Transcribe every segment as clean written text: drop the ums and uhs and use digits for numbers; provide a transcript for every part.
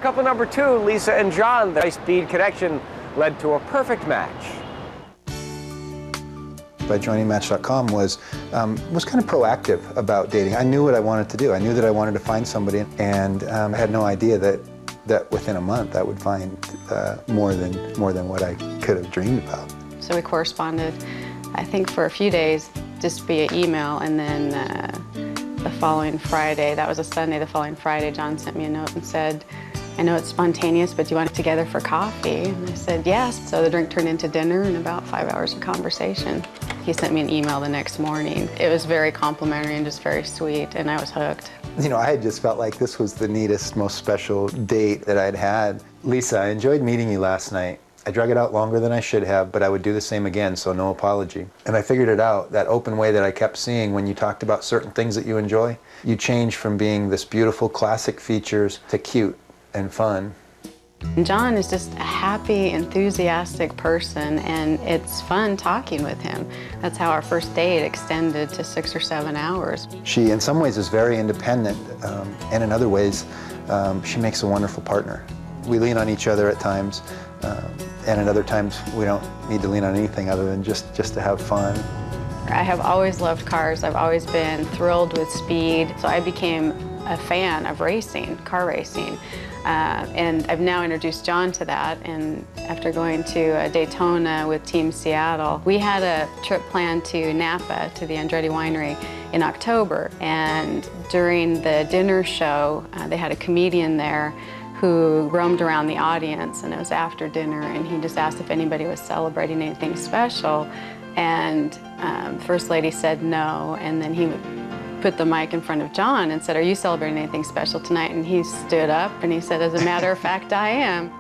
Couple number 2, Lisa and John. The high-speed connection led to a perfect match. By joining Match.com was kind of proactive about dating. I knew what I wanted to do. I knew that I wanted to find somebody, and I had no idea that within a month I would find more than what I could have dreamed about. So we corresponded, I think, for a few days just via email, and then the following Friday, that was a Sunday, the following Friday, John sent me a note and said, "I know it's spontaneous, but do you want to get together for coffee?" And I said, yes. So the drink turned into dinner and about 5 hours of conversation. He sent me an email the next morning. It was very complimentary and just very sweet, and I was hooked. You know, I had just felt like this was the neatest, most special date that I'd had. Lisa, I enjoyed meeting you last night. I drug it out longer than I should have, but I would do the same again, so no apology. And I figured it out, that open way that I kept seeing when you talked about certain things that you enjoy. You changed from being this beautiful classic features to cute and fun. John is just a happy, enthusiastic person, and it's fun talking with him. That's how our first date extended to 6 or 7 hours. She, in some ways, is very independent, and in other ways, she makes a wonderful partner. We lean on each other at times, and at other times, we don't need to lean on anything other than just to have fun. I have always loved cars. I've always been thrilled with speed, so I became a fan of racing, car racing. And I've now introduced John to that, and after going to Daytona with Team Seattle, we had a trip planned to Napa, to the Andretti Winery in October, and during the dinner show, they had a comedian there who roamed around the audience, and it was after dinner, and he just asked if anybody was celebrating anything special, and First Lady said no, and then he put the mic in front of John and said, "Are you celebrating anything special tonight?" And he stood up and he said, "As a matter of fact, I am."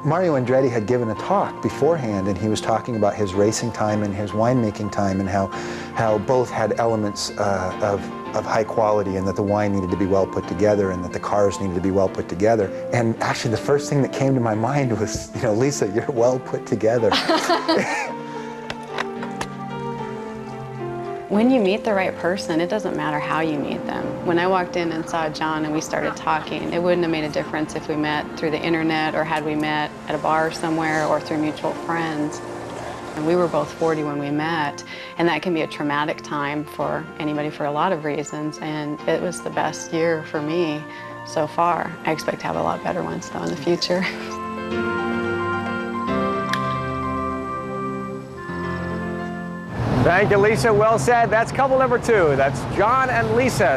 Mario Andretti had given a talk beforehand, and he was talking about his racing time and his winemaking time, and how both had elements of high quality, and that the wine needed to be well put together, and that the cars needed to be well put together. And actually the first thing that came to my mind was, you know, Lisa, you're well put together. When you meet the right person, it doesn't matter how you meet them. When I walked in and saw John and we started talking, it wouldn't have made a difference if we met through the internet or had we met at a bar somewhere or through mutual friends. And we were both 40 when we met, and that can be a traumatic time for anybody for a lot of reasons, and it was the best year for me so far. I expect to have a lot better ones though in the future. Thank you, Lisa. Well said. That's couple number 2. That's John and Lisa.